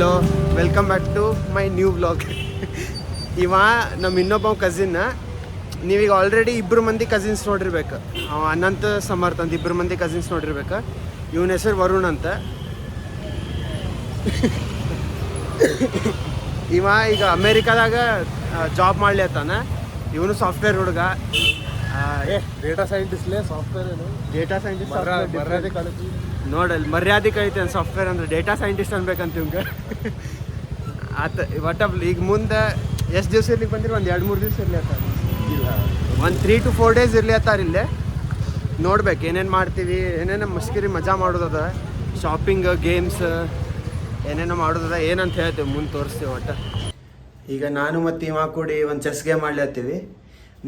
Hello, welcome back to my new vlog. ಇವ ನಮ್ಮ ಇನ್ನೊಬ್ಬ ಕಸಿನ್. ನೀವೀಗ ಆಲ್ರೆಡಿ ಇಬ್ಬರು ಮಂದಿ ಕಸಿನ್ಸ್ ನೋಡಿರ್ಬೇಕು. ಅವ ಅನಂತ ಸಮರ್ಥ ಅಂತ ಇಬ್ಬರು ಮಂದಿ ಕಸಿನ್ಸ್ ನೋಡಿರ್ಬೇಕು. ಇವನ ಹೆಸರು ವರುಣ್ ಅಂತ. ಇವ ಈಗ ಅಮೇರಿಕಾದಾಗ ಜಾಬ್ ಮಾಡ್ಲಿತ್ತಾನ. ಇವನು ಸಾಫ್ಟ್ವೇರ್ ಹುಡುಗ. ಡೇಟಾ ಸೈಂಟಿಸ್ಟ್ಲೇ ಸಾಫ್ಟ್ವೇರ್ ಏನು ಡೇಟಾ ಸೈಂಟಿಸ್ಟ್ ಮರ್ಯಾದೆ ಕಳಿಸಿ ನೋಡಲ್ಲಿ ಮರ್ಯಾದೆ ಕಳಿತೆ ಸಾಫ್ಟ್ವೇರ್ ಅಂದ್ರೆ ಡೇಟಾ ಸೈಂಟಿಸ್ಟ್ ಅನ್ಬೇಕಂತ ಇವಂಗೆ ಆತ. ಒಟ್ಟ ಈಗ ಮುಂದೆ ಎಷ್ಟು ದಿವಸ ಇರ್ಲಿಕ್ಕೆ ಬಂದಿರಿ? ಒಂದು 2-3 ದಿವಸ ಇರಲಿ ಅತ್ತಾರ. ಇಲ್ಲ, ಒಂದು 3 to 4 days ಇರಲಿ ಅತ್ತಾರ ಇಲ್ಲೇ. ನೋಡ್ಬೇಕು ಏನೇನು ಮಾಡ್ತೀವಿ, ಏನೇನು ಮಸ್ಕಿರಿ ಮಜಾ ಮಾಡೋದದ, ಶಾಪಿಂಗ್, ಗೇಮ್ಸ್ ಏನೇನೋ ಮಾಡೋದದ, ಏನಂತ ಹೇಳ್ತೀವಿ ಮುಂದೆ ತೋರಿಸ್ತೀವಿ. ಒಟ್ಟು ಈಗ ನಾನು ಮತ್ತು ಇವ ಕೂಡಿ ಒಂದು ಚೆಸ್ ಗೇಮ್ ಮಾಡ್ಲತ್ತೀವಿ.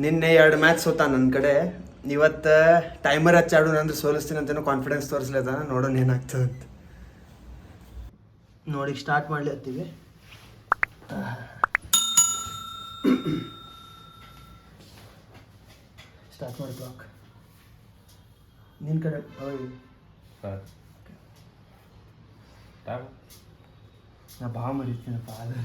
ನಿನ್ನೆ 2 ಮ್ಯಾಚ್ ಸೋತ ನನ್ನ ಕಡೆ. ಇವತ್ತು ಟೈಮರ್ ಹಚ್ಚಾಡು ಅಂದ್ರೆ ಸೋಲಿಸ್ತೀನಿ ಅಂತೇನೋ ಕಾನ್ಫಿಡೆನ್ಸ್ ತೋರಿಸ್ಲಿದ್ದಾನ. ನೋಡೋಣ ಏನಾಗ್ತದೆ ಅಂತ. ನೋಡಿ ಸ್ಟಾರ್ಟ್ ಮಾಡ್ಲತ್ತೀವಿ. ಸ್ಟಾರ್ಟ್ ಮಾಡಿ ಬ್ಲಾಕ್ ನಿನ್ನ ಕಡೆ. ನಾ ಭಾಳ ಮರಿತೀನಪ್ಪ ಆದರೆ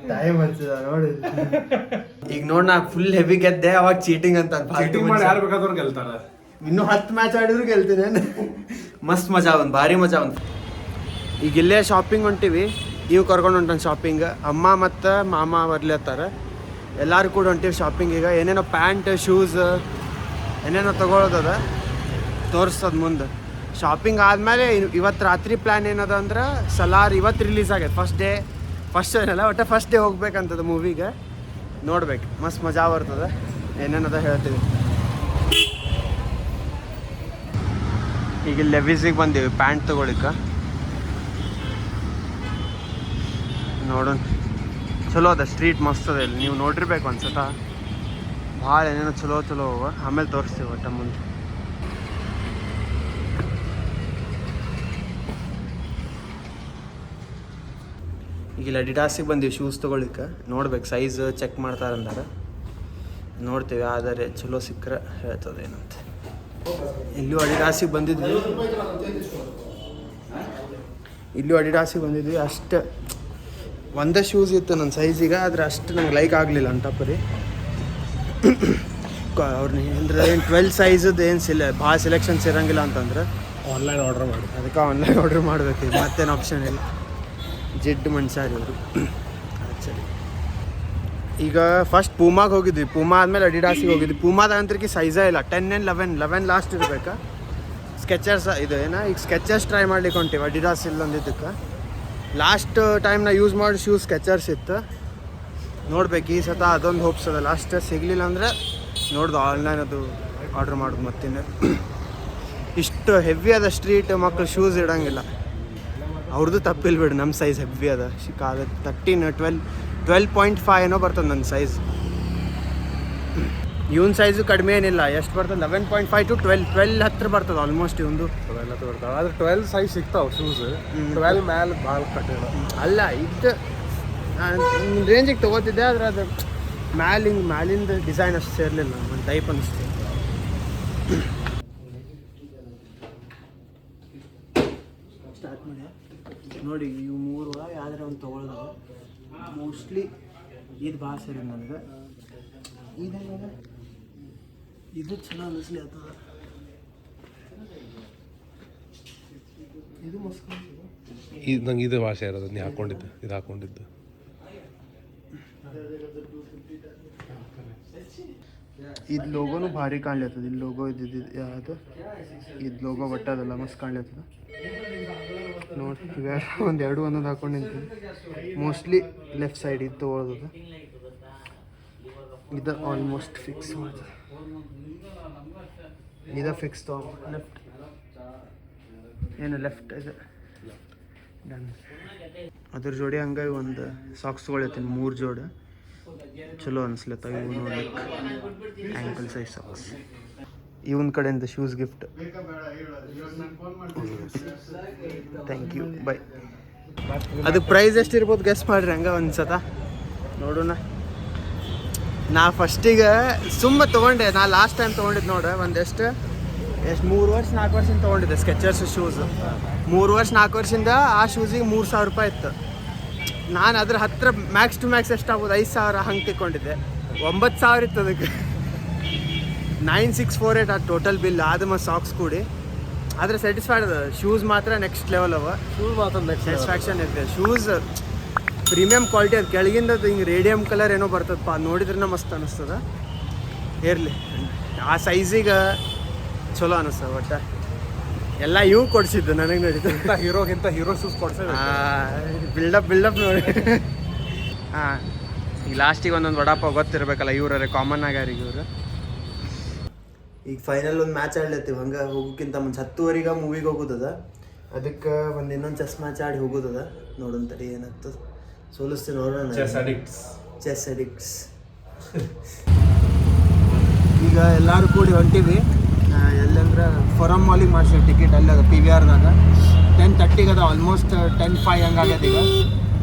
ಟೈಮ್ ಹಚ್ಚದ ನೋಡಿ. ಈಗ ನೋಡ್ ನಾ ಫುಲ್ ಹೆವಿ ಗೆದ್ದೆ, ಅವಾಗ ಚೀಟಿಂಗ್ ಅಂತ ಯಾರು ಬೇಕಾದವ್ರು ಗೆಲ್ತಾರೆ. ಇನ್ನೂ 10 ಮ್ಯಾಚ್ ಆಡಿದ್ರು ಗೆಲ್ತೀನಿ. ಮಸ್ತ್ ಮಜಾ ಬಂದು, ಭಾರಿ ಮಜಾ ಬಂದು. ಈಗ ಇಲ್ಲೇ ಶಾಪಿಂಗ್ ಹೊಂಟಿವಿ. ಇವು ಕರ್ಕೊಂಡು ಹೊಂಟಾನ ಶಾಪಿಂಗ್. ಅಮ್ಮ ಮತ್ತು ಮಾಮ ಬರ್ಲತ್ತಾರ. ಎಲ್ಲರೂ ಕೂಡ ಹೊಂಟಿವಿ ಶಾಪಿಂಗ್. ಈಗ ಏನೇನೋ ಪ್ಯಾಂಟ್, ಶೂಸ್ ಏನೇನೋ ತೊಗೊಳೋದದ, ತೋರಿಸ್ತದ ಮುಂದೆ. ಶಾಪಿಂಗ್ ಆದಮೇಲೆ ಇವತ್ತು ರಾತ್ರಿ ಪ್ಲ್ಯಾನ್ ಏನದ ಅಂದ್ರೆ ಸಲಾರ್ ಇವತ್ತು ರಿಲೀಸ್ ಆಗೈತೆ. ಫಸ್ಟ್ ಏನಲ್ಲ ಒಟ್ಟು ಫಸ್ಟ್ ಡೇ ಹೋಗ್ಬೇಕಂತದ ಮೂವಿಗೆ. ನೋಡ್ಬೇಕು, ಮಸ್ತ್ ಮಜಾ ಬರ್ತದೆ. ಏನೇನದ ಹೇಳ್ತೀವಿ. ಈಗ ಲೆವಿಸಿಗೆ ಬಂದೀವಿ ಪ್ಯಾಂಟ್ ತೊಗೊಳಿಕ್ಕೆ. ನೋಡೋಣ, ಚಲೋ ಅದ. ಸ್ಟ್ರೀಟ್ ಮಸ್ತ್ ಅದ. ಇಲ್ಲಿ ನೀವು ನೋಡಿರ್ಬೇಕು ಅನ್ಸತ್ತ. ಭಾಳ ಏನೇನೋ ಚಲೋ ಅವ. ಆಮೇಲೆ ತೋರಿಸ್ತೀವಿ ಒಟ್ಟ ಮುಂದೆ. ಈಗ ಇಲ್ಲಿ ಅಡಿಡಾಸಿಗೆ ಬಂದೀವಿ ಶೂಸ್ ತೊಗೊಳಿಕ್ಕೆ. ನೋಡ್ಬೇಕು, ಸೈಜ್ ಚೆಕ್ ಮಾಡ್ತಾರಂದಾರ. ನೋಡ್ತೀವಿ, ಆದರೆ ಚಲೋ ಸಿಕ್ಕರೆ ಹೇಳ್ತದೆ ಏನಂತ. ಇಲ್ಲೂ ಅಡಿಡಾಸಿಗೆ ಬಂದಿದ್ವಿ. ಅಷ್ಟು ಒಂದೇ ಶೂಸ್ ಇತ್ತು ನನ್ನ ಸೈಜಿಗೆ, ಆದರೆ ಅಷ್ಟು ನಂಗೆ ಲೈಕ್ ಆಗಲಿಲ್ಲ ಅಂಟಪ್ಪರಿ. ಅವ್ರನ್ನ ಅಂದ್ರೆ 12 ಸೈಜದ್ದು ಏನು ಭಾಳ ಸೆಲೆಕ್ಷನ್ಸ್ ಇರೋಂಗಿಲ್ಲ ಅಂತಂದ್ರೆ ಆನ್ಲೈನ್ ಆರ್ಡರ್ ಮಾಡಿ. ಅದಕ್ಕೆ ಆನ್ಲೈನ್ ಆರ್ಡ್ರ್ ಮಾಡಬೇಕು. ಮತ್ತೇನು ಆಪ್ಷನ್ ಇಲ್ಲ. ಜಿಡ್ ಮನ್ಸಾರಿ ಅವರು ಆ್ಯಕ್ಚುಲಿ. ಈಗ ಫಸ್ಟ್ ಪೂಮಾಗೆ ಹೋಗಿದ್ವಿ. ಪೂಮಾ ಆದಮೇಲೆ ಅಡಿಡಾಸಿಗೆ ಹೋಗಿದ್ವಿ. ಪೂಮಾದ ಅಂತಕ್ಕೆ ಸೈಜೇ ಇಲ್ಲ. 10 and 11 ಲಾಸ್ಟ್ ಇರಬೇಕಾ. ಸ್ಕೆಚರ್ಸ್ ಇದು ಈಗ ಸ್ಕೆಚರ್ಸ್ ಟ್ರೈ ಮಾಡ್ಲಿಕ್ಕೆ ಹೊಂಟೀವಿ. ಅಡಿಡಾಸ್ ಇಲ್ಲ ಅಂದಿದ್ದಕ್ಕೆ. ಲಾಸ್ಟ್ ಟೈಮ್ ನಾ ಯೂಸ್ ಮಾಡಿ ಶೂಸ್ ಸ್ಕೆಚರ್ಸ್ ಇತ್ತು. ನೋಡ್ಬೇಕು ಈ ಸತ ಅದೊಂದು ಹೋಪ್ಸ್ ಅದ. ಲಾಸ್ಟ್ ಸಿಗಲಿಲ್ಲ ಅಂದರೆ ನೋಡ್ದು ಆನ್ಲೈನ್ ಅದು ಆರ್ಡ್ರ್ ಮಾಡೋದು. ಮತ್ತಿನ್ನು ಇಷ್ಟು ಹೆವಿ ಅದ ಸ್ಟ್ರೀಟ್, ಮಕ್ಕಳು ಶೂಸ್ ಇಡೋಂಗಿಲ್ಲ. ಅವ್ರದ್ದು ತಪ್ಪಿಲ್ಲ ಬಿಡು, ನಮ್ಮ ಸೈಜ್ ಹೆವಿ ಅದ. ಸಿಕ್ಕಾದ 12.5 ಏನೋ ಬರ್ತದೆ ನನ್ನ ಸೈಜ್. ಇವನ್ ಸೈಜು ಕಡಿಮೆ ಏನಿಲ್ಲ. ಎಷ್ಟು ಬರ್ತದೆ? 11.5 to 12 ಹತ್ರ ಬರ್ತದೆ ಆಲ್ಮೋಸ್ಟ್. ಇವಂದು 12 ಹತ್ರ ಬರ್ತಾವೆ. ಆದರೆ 12 ಸೈಜ್ ಸಿಗ್ತಾವೆ ಶೂಸ್. 12 ಮೇಲೆ ಭಾಳ ಕಟ್ಟಿಲ್ಲ. ಅಲ್ಲ, ಇದು ರೇಂಜಿಗೆ ತೊಗೋತಿದ್ದೆ, ಆದರೆ ಅದು ಮ್ಯಾಲಿಂದ ಡಿಸೈನ್ ಅಷ್ಟು ಸೇರಲಿಲ್ಲ. ಒಂದು ಟೈಪ್ ಅನಿಸ್ತು. ಸ್ಟಾರ್ಟ್ ಮಾಡಿ ನೋಡಿ. ಇವು 3 ಯಾವ್ದಾರ ಒಂದು ತೊಗೊಳ್ದಾಗ ಮೋಸ್ಟ್ಲಿ ಇದು ಭಾಳ ಸರಿ ನನಗೆ. ಇದು ಚಲೋ ಅನಿಸ್ಲಿ ಆಗ್ತದ. ಇದು ಮಸ್ತ್ ಇದು ನಂಗೆ ಇದು ಭಾಷೆ ಇರೋದು. ನೀ ಹಾಕ್ಕೊಂಡಿದ್ದು ಇದು ಹಾಕ್ಕೊಂಡಿದ್ದು. ಇದು ಲೋಗೋನು ಭಾರಿ ಕಾಣ್ಲತ್ತದ. ಇಲ್ಲಿ ಲೋಗೋ ಇದ್ದಿದ್ದು ಯಾವುದು ಇದು ಲೋಗೋ ಬಟ್ಟದಲ್ಲ, ಮಸ್ತ್ ಕಾಣ್ಲತ್ತದ ನೋಡಿ. ಇವೆರಡು ಒಂದೊಂದು ಹಾಕೊಂಡು ನಿಂತೀನಿ. ಮೋಸ್ಟ್ಲಿ ಲೆಫ್ಟ್ ಸೈಡ್ ಇದು ತೊಗೊಳೋದು. ಇದು ಆಲ್ಮೋಸ್ಟ್ ಫಿಕ್ಸ್ ಮಾಡ್ತದೆ. ಇದು ಫಿಕ್ಸ್ ಲೆಫ್ಟ್ ಏನು ಲೆಫ್ಟ್ ಇದು ಡನ್. ಅದ್ರ ಜೋಡಿ ಹಂಗೆ ಒಂದು ಸಾಕ್ಸ್ಗಳೈತೀನಿ 3 ಜೋಡಿ ಚಲೋ ಅನಿಸ್ಲತ್ತ ಇವು ನೋಡ್ಲಿಕ್ಕೆ. ಆ್ಯಂಕಲ್ ಸೈಜ್ ಸಾಕ್ಸ್ ಇವನ್ ಕಡೆಯಿಂದ shoes gift. Thank you bye. ಅದಕ್ಕೆ ಪ್ರೈಸ್ ಎಷ್ಟಿರ್ಬೋದು ಗೆಸ್ ಮಾಡಿರಿ ಹಂಗೆ ಒಂದ್ಸತ ನೋಡೋಣ. ನಾ ಫಸ್ಟಿಗೆ ಸುಮ್ಮ ತೊಗೊಂಡೆ. ನಾ ಲಾಸ್ಟ್ ಟೈಮ್ ತೊಗೊಂಡಿದ್ದು ನೋಡ್ರೆ ಎಷ್ಟು 3 ವರ್ಷ 4 ವರ್ಷದಿಂದ ತೊಗೊಂಡಿದ್ದೆ ಸ್ಕೆಚರ್ಸ್ ಶೂಸ್. 3 ವರ್ಷ 4 ವರ್ಷದಿಂದ ಆ ಶೂಸಿಗೆ 3000 ರೂಪಾಯಿ ಇತ್ತು. ನಾನು ಅದ್ರ ಹತ್ತಿರ ಮ್ಯಾಕ್ಸ್ ಟು ಮ್ಯಾಕ್ಸ್ ಎಷ್ಟಾಗ್ಬೋದು 5000 ಹಂಗೆ ತಿಕ್ಕೊಂಡಿದ್ದೆ. 9000 ಇತ್ತು ಅದಕ್ಕೆ. 9648 ಆ ಟೋಟಲ್ ಬಿಲ್ ಆದ ಮತ್ತು ಸಾಕ್ಸ್ ಕೂಡಿ. ಆದರೆ ಸ್ಯಾಟಿಸ್ಫೈಡ್ ಅದ. ಶೂಸ್ ಮಾತ್ರ ನೆಕ್ಸ್ಟ್ ಲೆವೆಲ್ ಅವ. ಶೂಸ್ ಮಾತ್ರ ನೆಕ್ಸ್ಟ್ ಸ್ಯಾಟಿಸ್ಫ್ಯಾಕ್ಷನ್ ಇದೆ. ಶೂಸ್ ಪ್ರೀಮಿಯಮ್ ಕ್ವಾಲಿಟಿ ಅದು. ಕೆಳಗಿಂದ ಹಿಂಗೆ ರೇಡಿಯಮ್ ಕಲರ್ ಏನೋ ಬರ್ತದಪ್ಪ, ಅದು ನೋಡಿದ್ರೆ ಮಸ್ತ್ ಅನ್ನಿಸ್ತದ. ಇರಲಿ ಆ ಸೈಜಿಗೆ ಚಲೋ ಅನ್ನಿಸ್ತದೆ. ಒಟ್ಟು ಎಲ್ಲ ಇವು ಕೊಡಿಸಿದ್ದು ನನಗೆ ನಡೀತು. ಹೀರೋ ಶೂಸ್ ಕೊಡ್ಸೋದು. ಬಿಲ್ಡಪ್ ನೋಡಿ. ಹಾಂ ಈಗ ಲಾಸ್ಟಿಗೆ ಒಂದೊಂದು ವಡಾಪಾವ್ ಗೊತ್ತಿರಬೇಕಲ್ಲ ಇವ್ರೆ ಕಾಮನ್ ಆಗ್ಯಾರಿಗೆ ಇವರು. ಈಗ ಫೈನಲ್ ಒಂದು ಮ್ಯಾಚ್ ಆಡ್ಲತ್ತೀವಿ. ಹಂಗೆ ಹೋಗೋಕ್ಕಿಂತ ಮುಂಚೆ 10:30 ಮೂವಿಗೆ ಹೋಗೋದದ. ಅದಕ್ಕೆ ಒಂದು ಇನ್ನೊಂದು ಚೆಸ್ ಮ್ಯಾಚ್ ಆಡಿ ಹೋಗೋದದ. ನೋಡೋಣ ತಡಿ ಏನಾಗ್ತದೆ. ಸೋಲಿಸ್ತೀನಿ ನೋಡೋಣ. ಚೆಸ್ ಅಡಿಕ್ಟ್ಸ್ ಈಗ ಎಲ್ಲರೂ ಕೂಡಿ ಹೊಂಟಿವಿ. ಎಲ್ಲಂದ್ರೆ ಫಾರಮ್ ಮಾಲಿಗೆ ಮಾಡ್ಸೀವಿ ಟಿಕೆಟ್. ಅಲ್ಲಿ ಅದ PVRದಾಗ 10:30 ಅದ. ಆಲ್ಮೋಸ್ಟ್ 10:05 ಹಂಗಾಗ್ಯದ. ಈಗ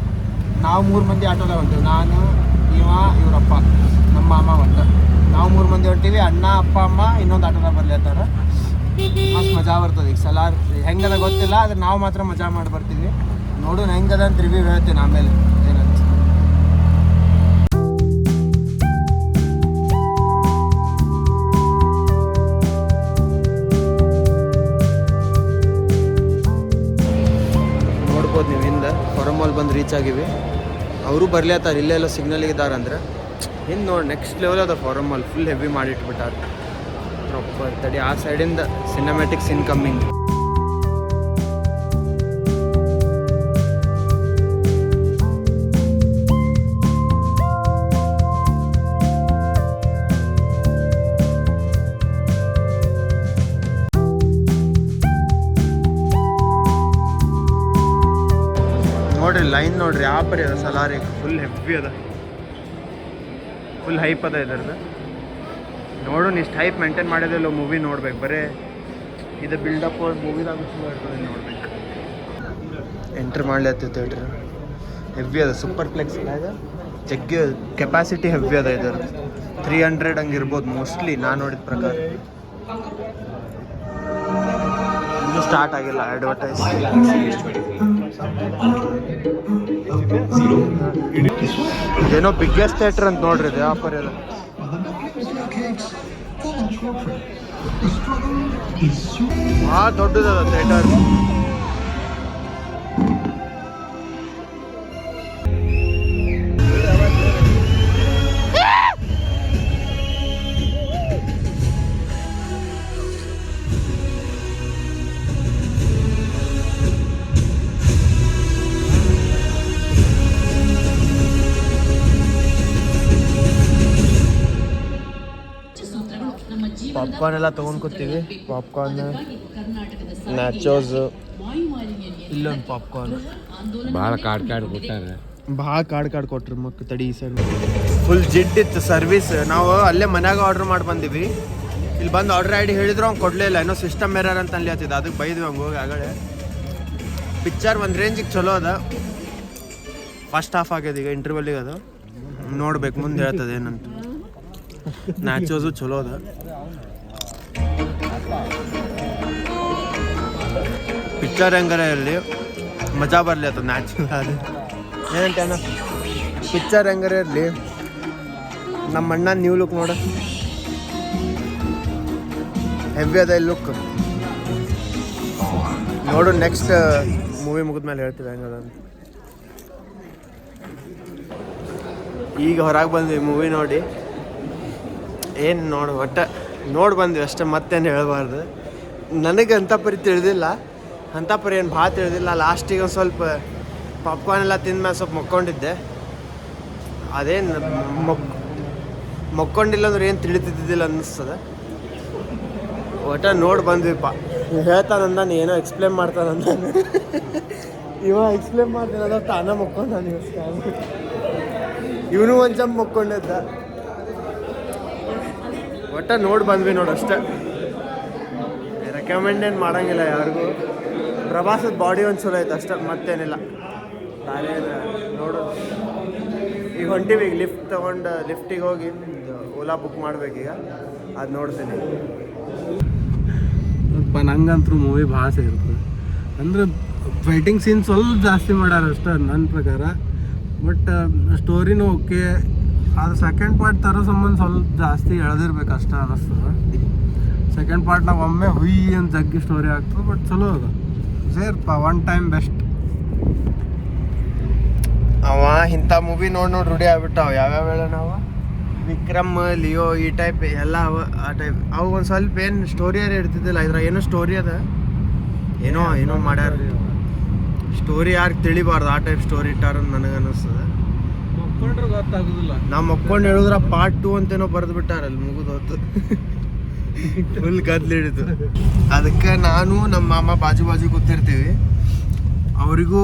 ನಾವು 3 ಮಂದಿ ಆಟೋದಾಗ ಹೊಂಟೀವಿ. ನಾನು ಇವರಪ್ಪ ನಮ್ಮ ಮಾಮ ಹೊಂಟ. ನಾವು 3 ಮಂದಿ ಹೊಂಟೀವಿ. ಅಣ್ಣ ಅಪ್ಪ ಅಮ್ಮ ಇನ್ನೊಂದು ಆಟೋದಾಗ ಬರ್ಲಿರ್ತಾರ. ಮಸ್ತ್ ಮಜಾ ಬರ್ತದೆ. ಈಗ ಸಲ ಹೆಂಗದ ಗೊತ್ತಿಲ್ಲ, ಆದ್ರೆ ನಾವು ಮಾತ್ರ ಮಜಾ ಮಾಡಿ ಬರ್ತೀವಿ. ನೋಡೋಣ ಹೆಂಗದ ಅಂತ ರಿವ್ಯೂ ಹೇಳ್ತೀನಿ ಆಮೇಲೆ ಏನಂತ. ನೋಡ್ಬೋದು ನೀವು ಹಿಂದೆ ಫಾರಮ್ ಮಾಲ್ ಬಂದು ರೀಚ್ ಆಗಿವಿ. ಅವರು ಬರ್ಲಿತ್ತಾರ. ಇಲ್ಲೆಲ್ಲ ಸಿಗ್ನಲ್ಗೆ ಇದ್ದಾರಂದ್ರೆ ಹಿಂದೆ ನೋಡಿ ನೆಕ್ಸ್ಟ್ ಲೆವೆಲ್ ಅದ ಫಾರಮ್ ಮಾಲ್. ಫುಲ್ ಹೆವಿ ಮಾಡಿಟ್ಬಿಟ್ಟಾರ ಪ್ರಾಪರ್. ತಡಿ ಆ ಸೈಡಿಂದ ಸಿನಿಮ್ಯಾಟಿಕ್ಸ್ ಇನ್ಕಮಿಂಗ್. ನೋಡ್ರಿ ಲೈನ್ ನೋಡ್ರಿ ಯಾವ ಪರಿ ಅದ. ಸಲಾರಿಗೆ ಫುಲ್ ಹೆವಿ ಅದ. ಫುಲ್ ಹೈಪ್ ಅದ ಇದ್ರದ್ದು. ನೋಡೋಣ ಇಷ್ಟು ಹೈಪ್ ಮೇಂಟೈನ್ ಮಾಡಿದೆಲ್ಲ ಮೂವಿ ನೋಡ್ಬೇಕು. ಬರೀ ಇದು ಬಿಲ್ಡಪ್ ಮೂವಿದಾಗ ಚಲೋ ಇರ್ತದೆ ನೋಡ್ಬೇಕು. ಎಂಟ್ರ್ ಮಾಡ್ಲತ್ತ ಥಿಯೇಟ್ರ್ ಹೆವಿ ಅದ. ಸೂಪರ್ ಪ್ಲೆಕ್ಸ್ ಇಲ್ಲ ಇದು. ಜಗ್ಗಿ ಕೆಪಾಸಿಟಿ ಹೆವಿ ಅದ. ಇದರ 300 ಹಂಗೆ ಇರ್ಬೋದು ಮೋಸ್ಟ್ಲಿ ನಾನು ನೋಡಿದ ಪ್ರಕಾರ. ಇನ್ನೂ ಸ್ಟಾರ್ಟ್ ಆಗಿಲ್ಲ ಅಡ್ವರ್ಟೈಸ್. ಏನೋ ಬಿಗ್ಗೆಸ್ಟ್ ಥಿಯೇಟರ್ ಅಂತ ನೋಡ್ರಿ ಇದು ಆಫರ್ ಇದೆ. ಭಾಳ ದೊಡ್ಡದದ ಥಿಯೇಟರ್. ಪಾಪ್ಕಾರ್ನ್ ಎಲ್ಲ ತೊಗೊಂಡು ಕೂತೀವಿ. ಪಾಪ್ಕಾರ್ನ್, ನ್ಯಾಚೋಸ್, ಇಲ್ಲೊಂದು ಪಾಪ್ಕಾರ್ನ್. ಭಾಳ ಕಾಡ್ ಕೊಟ್ಟಾರೆ. ಭಾಳ ಕಾಡ್ ಕೊಟ್ರಿ ಮಕ್ಕ. ತಡಿ ಈ ಸೈಡ್ ಫುಲ್ ಜಿಡ್ಡಿತ್ತು ಸರ್ವಿಸ್. ನಾವು ಅಲ್ಲೇ ಮನ್ಯಾಗ ಆರ್ಡ್ರ್ ಮಾಡಿ ಬಂದಿವಿ. ಇಲ್ಲಿ ಬಂದು ಆರ್ಡ್ರ್ ಐಡಿ ಹೇಳಿದ್ರು ಅವ್ನು ಕೊಡಲೇ ಇಲ್ಲ. ಏನೋ ಸಿಸ್ಟಮ್ ಎರರ್ ಅಂತ ಅಲ್ಲಿ ಹತ್ತಿದ್ದು. ಅದಕ್ಕೆ ಬೈದ್ವಿ ಹಂಗೆ ಹೋಗಿ ಆಗಡೆ. ಪಿಕ್ಚರ್ ಒಂದು ರೇಂಜಿಗೆ ಚಲೋ ಅದ. ಫಸ್ಟ್ ಹಾಫ್ ಆಗ್ಯದ. ಈಗ ಇಂಟರ್ವಲ್ಲಿಗೆ ಅದು ನೋಡ್ಬೇಕು ಮುಂದೆ ಹೇಳ್ತದೆ ಏನಂತ. ನ್ಯಾಚೋಸು ಚಲೋ ಅದ. ಪಿಕ್ಚರ್ ಹೆಂಗಾರ ಇರಲಿ ಮಜಾ ಬರಲಿ ಅದು. ನ್ಯಾಚು ಅದು ಏನಂತ ಪಿಕ್ಚರ್ ಹೆಂಗಾರ ಇರಲಿ. ನಮ್ಮ ಅಣ್ಣ ನ್ಯೂ ಲುಕ್ ನೋಡ ಹೆವಿ ಅದ ಈ ಲುಕ್. ನೋಡು ನೆಕ್ಸ್ಟ್ ಮೂವಿ ಮುಗಿದ್ಮೇಲೆ ಹೇಳ್ತೀವಿ ಹೆಂಗದ ಅಂತ. ಈಗ ಹೊರಗೆ ಬಂದ್ವಿ ಮೂವಿ ನೋಡಿ. ಏನು ಒಟ್ಟು ನೋಡಿ ಬಂದ್ವಿ ಅಷ್ಟೇ, ಮತ್ತೇನು ಹೇಳ್ಬಾರ್ದು. ನನಗೆ ಅಂಥ ಪರಿ ತಿಳಿದಿಲ್ಲ. ಅಂಥ ಪರಿ ಏನು ಭಾಳ ತಿಳಿದಿಲ್ಲ. ಲಾಸ್ಟಿಗೆ ಒಂದು ಸ್ವಲ್ಪ ಪಾಪ್ಕಾರ್ನ್ ಎಲ್ಲ ತಿಂದ್ಮೇಲೆ ಸ್ವಲ್ಪ ಮಕ್ಕೊಂಡಿದ್ದೆ. ಅದೇನು ಮಕ್ಕೊಂಡಿಲ್ಲ ಅಂದ್ರೆ ಏನು ತಿಳಿತಿದ್ದಿಲ್ಲ ಅನ್ನಿಸ್ತದೆ. ಒಟ್ಟ ನೋಡಿ ಬಂದ್ವಿಪ್ಪ. ಹೇಳ್ತಾನಂದ ಏನೋ ಎಕ್ಸ್ಪ್ಲೇನ್ ಮಾಡ್ತಾನಂದ. ಇವ ಎಕ್ಸ್ಪ್ಲೇನ್ ಮಾಡ್ತಾನದ ತಾನ ಮಕ್ಕೊಂಡ ಇವನು ಒಂದು ಜಂಪ್ ಮಕ್ಕೊಂಡಿದ್ದ. ಒಟ್ಟ ನೋಡಿ ಬಂದ್ವಿ ನೋಡಿ ಅಷ್ಟೇ. ರೆಕಮೆಂಡ್ ಏನು ಮಾಡೋಂಗಿಲ್ಲ ಯಾರಿಗೂ. ಪ್ರಭಾಸದ ಬಾಡಿ ಒಂದು ಚಲೋ ಐತೆ ಅಷ್ಟೇ, ಮತ್ತೇನಿಲ್ಲ. ನಾನೇ ನೋಡೋದು ಈಗ ಹೊಂಟಿವಿ. ಈಗ ಲಿಫ್ಟ್ ತೊಗೊಂಡು ಲಿಫ್ಟಿಗೆ ಹೋಗಿ ಓಲಾ ಬುಕ್ ಮಾಡ್ಬೇಕೀಗ, ಅದು ನೋಡ್ತೀನಿ. ನಂಗಂತೂ ಮೂವಿ ಭಾಳ ಸೇರ್ತದೆ. ಅಂದರೆ ಫೈಟಿಂಗ್ ಸೀನ್ ಸ್ವಲ್ಪ ಜಾಸ್ತಿ ಮಾಡ್ಯಾರ ಅಷ್ಟೇ ನನ್ನ ಪ್ರಕಾರ. ಬಟ್ ಸ್ಟೋರಿನೂ ಓಕೆ. ಅದು ಸೆಕೆಂಡ್ ಪಾರ್ಟ್ ತರೋ ಸಂಬಂಧ ಸ್ವಲ್ಪ ಜಾಸ್ತಿ ಎಳೆದಿರ್ಬೇಕು ಅಷ್ಟೇ ಅನ್ನಿಸ್ತದೆ. ಸೆಕೆಂಡ್ ಪಾರ್ಟ್ನಾಗ ಒಮ್ಮೆ ಹುಯಿ ಅಂತ ಜಗ್ಗಿ ಸ್ಟೋರಿ ಆಗ್ತದೆ. ಬಟ್ ಚಲೋ ಅದ, ಸೇರ್ಪ ಒನ್ ಟೈಮ್ ಬೆಸ್ಟ್. ಅವ ಇಂಥ ಮೂವಿ ನೋಡಿ ರೂಢಿ ಆಗ್ಬಿಟ್ಟಾವ. ಯಾವ್ಯಾವ ಹೇಳ ನಾವು ವಿಕ್ರಮ್, ಲಿಯೋ ಈ ಟೈಪ್ ಎಲ್ಲ ಅವ. ಆ ಟೈಪ್ ಅವು ಒಂದು ಸ್ವಲ್ಪ ಏನು ಸ್ಟೋರಿ ಯಾರು ಇರ್ತಿದ್ದಿಲ್ಲ. ಇದ್ರಾಗ ಏನೋ ಸ್ಟೋರಿ ಅದ, ಏನೋ ಮಾಡ್ಯಾರ. ಸ್ಟೋರಿ ಯಾರಿಗೆ ತಿಳಿಬಾರ್ದು ಆ ಟೈಪ್ ಸ್ಟೋರಿ ಇಟ್ಟಾರ ನನಗೆ ಅನ್ನಿಸ್ತದೆ. ಮಕ್ಕೊಂಡ್ರೆ ಗೊತ್ತಾಗೋದಿಲ್ಲ. ನಾವು ಮಕ್ಕೊಂಡು ಹೇಳಿದ್ರ ಪಾರ್ಟ್ 2 ಅಂತೇನೋ ಬರೆದು ಬಿಟ್ಟಾರಲ್ಲಿ, ಮುಗಿದೋತು. ಫುಲ್ ಗದ್ಲಿಡಿತು. ಅದಕ್ಕೆ ನಾನು ನಮ್ಮ ಮಾಮ ಬಾಜು ಕೂತಿರ್ತೀವಿ. ಅವರಿಗೂ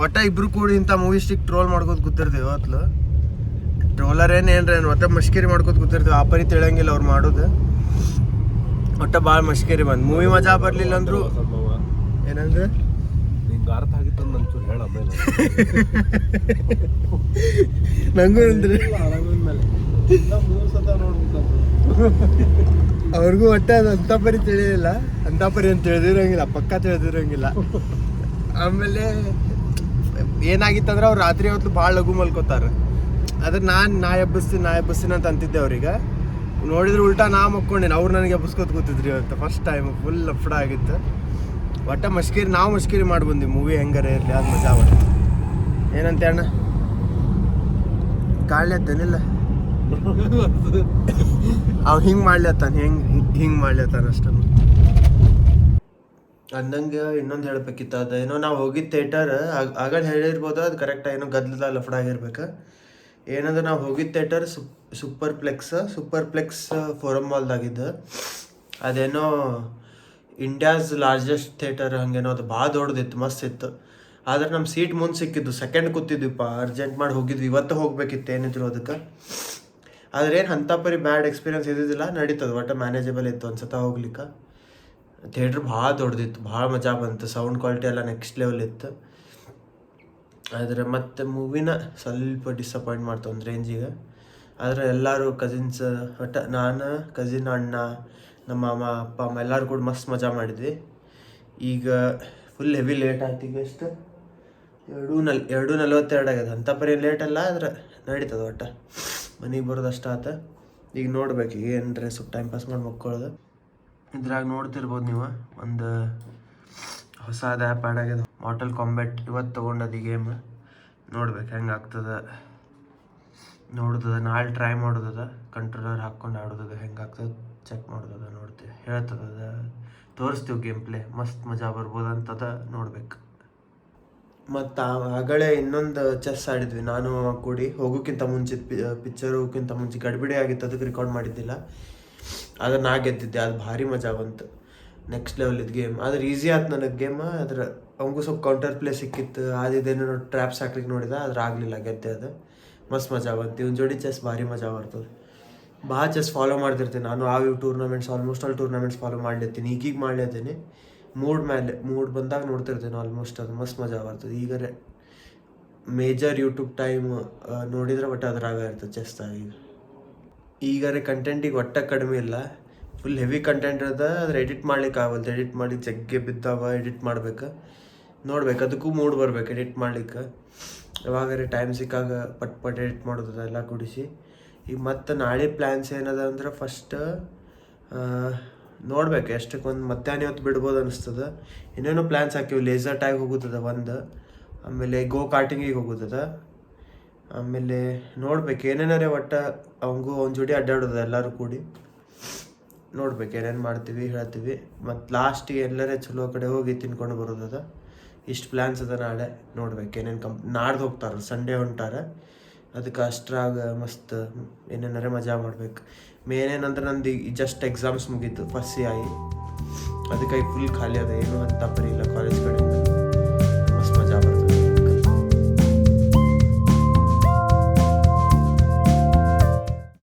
ಒಟ್ಟ ಇಬ್ರು ಕೂಡಿ ಇಂಥ ಮೂವಿ ಸ್ಟಿಕ್ ಟ್ರೋಲ್ ಮಾಡ್ಕೋತ ಕೂತಿರ್ತೀವಿ. ಹೊತ್ಲು ಟ್ರೋಲರ್ ಏನ್ರಿ ಒಟ್ಟ ಮಷ್ಕೇರಿ ಮಾಡ್ಕೋತ ಕೂತಿರ್ತೀವಿ. ಆ ಪರಿ ತಿಳಂಗಿಲ್ಲ ಅವ್ರು ಮಾಡೋದು. ಒಟ್ಟ ಭಾಳ ಮಷ್ಕೇರಿ ಬಂದು ಮೂವಿ ಮಜಾ ಬರಲಿಲ್ಲ ಅಂದ್ರು. ಏನಂದ್ರೆ ನಿಂಗೆ ಅರ್ಥ ಆಗಿತ್ತು ನಂಚೂರು ಹೇಳ ಮೇಲೆ ನಂಗೂ ಅಂದ್ರೆ ಅವ್ರಿಗೂ ಒಟ್ಟೆ ಅದು ಅಂಥ ಪರಿ ತಿಳಿಲಿಲ್ಲ. ಅಂಥ ಪರಿ ಅಂತ ತಿಳಿದಿರಂಗಿಲ್ಲ, ಪಕ್ಕ ತಿಳಿದಿರಂಗಿಲ್ಲ. ಆಮೇಲೆ ಏನಾಗಿತ್ತಂದ್ರೆ ಅವ್ರು ರಾತ್ರಿ ಹೊತ್ತು ಭಾಳ ಲಘು ಮಲ್ಕೋತಾರೆ. ಅದ್ರ ನಾ ಎಬ್ಬಿಸ್ತೀನಿ ಅಂತ ಅಂತಿದ್ದೆ ಅವ್ರಿಗೆ. ನೋಡಿದ್ರೆ ಉಲ್ಟಾ ನಾ ಮಕ್ಕೊಂಡೇನು, ಅವ್ರು ನನಗೆ ಎಬ್ಬಿಸ್ಕೊತ ಕೂತಿದ್ರಿ ಇವತ್ತು ಫಸ್ಟ್ ಟೈಮ್. ಫುಲ್ ಲಫ್ಡ ಆಗಿತ್ತು. ಒಟ್ಟ ನಾವು ಮಷ್ಕೇರಿ ಮಾಡಿ ಬಂದ್ವಿ. ಮೂವಿ ಹೆಂಗಾರೆ ಇರಲಿ, ಅದು ಮಜಾ ಬರ್ತದೆ. ಏನಂತೆ ಅಣ್ಣ ಕಾಡ್ಲತ್ತೇನಿಲ್ಲ ಅವ್ ಹಿಂಗೆ ಮಾಡ್ಲತ್ತಾನ, ಹಿಂಗೆ ಮಾಡ್ಲತ್ತಾನ ಅಷ್ಟನ್ನು. ಅಂದಂಗೆ ಇನ್ನೊಂದು ಹೇಳ್ಬೇಕಿತ್ತು. ಅದೇನೋ ನಾವು ಹೋಗಿದ್ದ ಥಿಯೇಟರ್ ಆಗಲ್ಲ ಹೇಳಿರ್ಬೋದು, ಅದು ಕರೆಕ್ಟಾಗಿ ಏನೋ ಗದ್ಲದ ಲಫ್ಡ ಆಗಿರ್ಬೇಕು. ಏನಂದ್ರೆ ನಾವು ಹೋಗಿದ್ದ ಥಿಯೇಟರ್ ಸೂಪರ್ ಪ್ಲೆಕ್ಸ್ ಫೋರಮ್ ಮಾಲ್ದಾಗಿದ್ದು. ಅದೇನೋ ಇಂಡಿಯಾಸ್ ಲಾರ್ಜೆಸ್ಟ್ ಥಿಯೇಟರ್ ಹಂಗೇನೋ, ಅದು ಭಾಳ ದೊಡ್ಡದಿತ್ತು, ಮಸ್ತ್ ಇತ್ತು. ಆದ್ರೆ ನಮ್ಮ ಸೀಟ್ ಮುಂದೆ ಸಿಕ್ಕಿದ್ದು, ಸೆಕೆಂಡ್ ಕೂತಿದ್ವಿಪ್ಪ. ಅರ್ಜೆಂಟ್ ಮಾಡಿ ಹೋಗಿದ್ವಿ, ಇವತ್ತು ಹೋಗ್ಬೇಕಿತ್ತು ಏನಿದ್ರು ಅದಕ್ಕೆ. ಆದ್ರೆ ಏನು ಅಂಥ ಪರಿ ಬ್ಯಾಡ್ ಎಕ್ಸ್ಪೀರಿಯನ್ಸ್ ಇದ್ದಿದ್ದಿಲ್ಲ, ನಡೀತದೆ. ಒಟ್ಟು ಮ್ಯಾನೇಜಬಲ್ ಇತ್ತು ಒಂದ್ಸತ ಹೋಗ್ಲಿಕ್ಕೆ. ಥಿಯೇಟ್ರ್ ಭಾಳ ದೊಡ್ಡದಿತ್ತು, ಭಾಳ ಮಜಾ ಬಂತು. ಸೌಂಡ್ ಕ್ವಾಲಿಟಿ ಎಲ್ಲ ನೆಕ್ಸ್ಟ್ ಲೆವೆಲ್ ಇತ್ತು. ಆದರೆ ಮತ್ತೆ ಮೂವಿನ ಸ್ವಲ್ಪ ಡಿಸಪಾಯಿಂಟ್ ಮಾಡ್ತು ಒಂದು ರೇಂಜಿಗೆ. ಆದರೆ ಎಲ್ಲರೂ ಕಸಿನ್ಸ್, ಒಟ್ಟು ನಾನು, ಕಸಿನ್, ಅಣ್ಣ, ನಮ್ಮ ಮಾಮ, ಅಪ್ಪ ಅಮ್ಮ ಎಲ್ಲರೂ ಕೂಡ ಮಸ್ತ್ ಮಜಾ ಮಾಡಿದ್ವಿ. ಈಗ ಫುಲ್ ಹೆವಿ ಲೇಟ್ ಆಯ್ತು. ಈಗ ಎಷ್ಟು 2:42 ಆಗ್ಯದ. ಅಂಥ ಪರಿ ಲೇಟ್ ಅಲ್ಲ, ಆದ್ರೆ ನಡೀತದೆ. ಒಟ್ಟು ಮನೆಗೆ ಬರೋದು ಅಷ್ಟ ಆತ. ಈಗ ನೋಡ್ಬೇಕು ಈಗ ಏನ್ರೆ ಸ್ವಲ್ಪ ಟೈಮ್ ಪಾಸ್ ಮಾಡಿ ಮಕ್ಕೊಳ್ಳೋದು. ಇದ್ರಾಗ ನೋಡ್ತಿರ್ಬೋದು ನೀವು, ಒಂದು ಹೊಸದು ಆ್ಯಪ್ ಆ್ಯಡ್ ಆಗ್ಯದ, ಮಾರ್ಟಲ್ ಕಾಂಬ್ಯಾಟ್. ಇವತ್ತು ತೊಗೊಂಡದು ಈ ಗೇಮ್. ನೋಡ್ಬೇಕು ಹೆಂಗೆ ಆಗ್ತದೆ, ನೋಡ್ತದ. ನಾಳೆ ಟ್ರೈ ಮಾಡೋದದ, ಕಂಟ್ರೋಲರ್ ಹಾಕ್ಕೊಂಡು ಆಡೋದದ. ಹೆಂಗೆ ಆಗ್ತದೆ ಚೆಕ್ ಮಾಡೋದದ, ನೋಡ್ತೀವಿ, ಹೇಳ್ತದ, ತೋರಿಸ್ತೀವಿ ಗೇಮ್ ಪ್ಲೇ. ಮಸ್ತ್ ಮಜಾ ಬರ್ಬೋದು ಅಂತದ, ನೋಡ್ಬೇಕು. ಮತ್ತು ಆಗಲೇ ಇನ್ನೊಂದು ಚೆಸ್ ಆಡಿದ್ವಿ ನಾನು ಕೂಡಿ. ಹೋಗೋಕ್ಕಿಂತ ಮುಂಚೆ ಪಿಕ್ಚರ್ ಹೋಗೋಕ್ಕಿಂತ ಮುಂಚೆ ಗಡಿಬಿಡಿ ಆಗಿತ್ತು, ಅದಕ್ಕೆ ರೆಕಾರ್ಡ್ ಮಾಡಿದ್ದಿಲ್ಲ. ಆದ್ರೆ ನಾ ಗೆದ್ದಿದ್ದೆ. ಅದು ಭಾರಿ ಮಜಾ ಬಂತು, ನೆಕ್ಸ್ಟ್ ಲೆವೆಲ್ ಇದ್ದು ಗೇಮ್. ಆದ್ರೆ ಈಸಿ ಆಯ್ತು ನನಗೆ ಗೇಮ್. ಆದ್ರೆ ಅವಂಗೂ ಸ್ವಲ್ಪ ಕೌಂಟರ್ ಪ್ಲೇ ಸಿಕ್ಕಿತ್ತು. ಅದೇನೇನೋ ಟ್ರ್ಯಾಪ್ಸ್ ಹಾಕ್ಲಿಕ್ಕೆ ನೋಡಿದ, ಆದ್ರೆ ಆಗಲಿಲ್ಲ, ಗೆದ್ದೆ. ಅದು ಮಸ್ತ್ ಮಜಾ ಬಂತು. ಇವ್ನ ಜೋಡಿ ಚೆಸ್ ಭಾರಿ ಮಜಾ ಬರ್ತದೆ. ಭಾಳ ಚೆಸ್ ಫಾಲೋ ಮಾಡ್ತಿರ್ತೀನಿ ನಾನು. ಇವು tournaments almost all tournaments follow ಮಾಡ್ಲಿರ್ತೀನಿ. ಈಗೀಗ ಮಾಡ್ಲಿರ್ತೀನಿ, ಮೂಡ್ ಬಂದಾಗ ನೋಡ್ತಿರ್ತೀನಿ ಆಲ್ಮೋಸ್ಟ್. ಅದು ಮಸ್ತ್ ಮಜಾ ಬರ್ತದೆ. ಈಗರೆ ಮೇಜರ್ ಯೂಟ್ಯೂಬ್ ಟೈಮ್ ನೋಡಿದ್ರೆ ಒಟ್ಟು ಅದ್ರಾಗ ಇರ್ತದೆ ಚೆಸ್ದಾಗ. ಈಗಾರೆ ಕಂಟೆಂಟಿಗೆ ಒಟ್ಟ ಕಡಿಮೆ ಇಲ್ಲ, ಫುಲ್ ಹೆವಿ ಕಂಟೆಂಟ್ ಅದ. ಅದ್ರ ಎಡಿಟ್ ಮಾಡ್ಲಿಕ್ಕೆ ಆಗಲ್ದು. ಎಡಿಟ್ ಮಾಡಿ ಜಗ್ಗೆ ಬಿದ್ದಾವ, ಎಡಿಟ್ ಮಾಡ್ಬೇಕು. ನೋಡ್ಬೇಕು, ಅದಕ್ಕೂ ಮೂಡ್ ಬರ್ಬೇಕು ಎಡಿಟ್ ಮಾಡ್ಲಿಕ್ಕೆ. ಯಾವಾಗಾರೆ ಟೈಮ್ ಸಿಕ್ಕಾಗ ಪಟ್ ಎಡಿಟ್ ಮಾಡೋದದ ಎಲ್ಲ ಕೂಡಿಸಿ. ಈಗ ಮತ್ತು ನಾಳೆ ಪ್ಲ್ಯಾನ್ಸ್ ಏನದ ಅಂದ್ರೆ, ಫಸ್ಟ್ ನೋಡ್ಬೇಕು ಎಷ್ಟಕ್ಕೆ ಒಂದು ಮಧ್ಯಾಹ್ನ ಹೊತ್ತು ಬಿಡ್ಬೋದು ಅನಿಸ್ತದೆ. ಇನ್ನೇನೋ ಪ್ಲ್ಯಾನ್ಸ್ ಹಾಕಿವಿ. ಲೇಸರ್ ಟ್ಯಾಗ್ ಹೋಗುತ್ತದ ಒಂದು, ಆಮೇಲೆ ಗೋ ಕಾರ್ಟಿಂಗಿಗೆ ಹೋಗುತ್ತದ. ಆಮೇಲೆ ನೋಡ್ಬೇಕು ಏನೇನಾರೆ ಒಟ್ಟು ಅವಂಗೂ ಅವ್ನ ಜೋಡಿ ಅಡ್ಡಾಡೋದು ಎಲ್ಲರೂ ಕೂಡಿ. ನೋಡ್ಬೇಕು ಏನೇನು ಮಾಡ್ತೀವಿ, ಹೇಳ್ತೀವಿ. ಮತ್ತು ಲಾಸ್ಟಿಗೆ ಎಲ್ಲರೇ ಚಲೋ ಕಡೆ ಹೋಗಿ ತಿನ್ಕೊಂಡು ಬರೋದದ. ಇಷ್ಟು ಪ್ಲ್ಯಾನ್ಸ್ ಅದ ನಾಳೆ. ನೋಡ್ಬೇಕು ಏನೇನು ನಾಡ್ದು ಹೋಗ್ತಾರೆ, ಸಂಡೇ ಹೊಂಟಾರೆ. ಅದಕ್ಕೆ ಅಷ್ಟ್ರಾಗ ಮಸ್ತ್ ಏನೇನಾರೆ ಮಜಾ ಮಾಡ್ಬೇಕು. ಮೇನ್ ಏನಂದ್ರೆ ನಂದು ಜಸ್ಟ್ ಎಕ್ಸಾಮ್ಸ್ ಮುಗೀತು ಫಸ್ಟ್ CI, ಅದಕ್ಕೆ ಫುಲ್ ಖಾಲಿ ಅದ, ಏನು ಅಂತ ಬರೀಲ್ಲ ಕಾಲೇಜ್ ಕಡೆ.